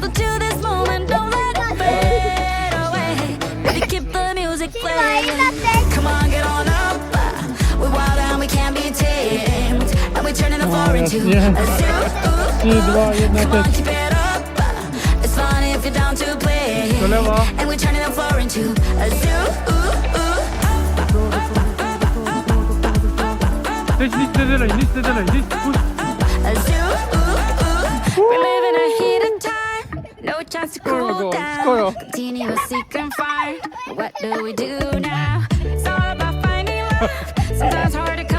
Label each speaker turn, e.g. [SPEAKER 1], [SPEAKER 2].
[SPEAKER 1] hold on to this moment, don't let it fade away. Baby, keep the music playing. Come on, get on up. We're wild and we can't be tamed. And we're turning the floor into a zoo. Come on, keep it up. It's fun if you're down to play. And we're turning the floor into a zoo. A zoo. We're living a heated time. No chance to cool down. Continuously confined. What do we do now? It's all about finding love. Sometimes hard to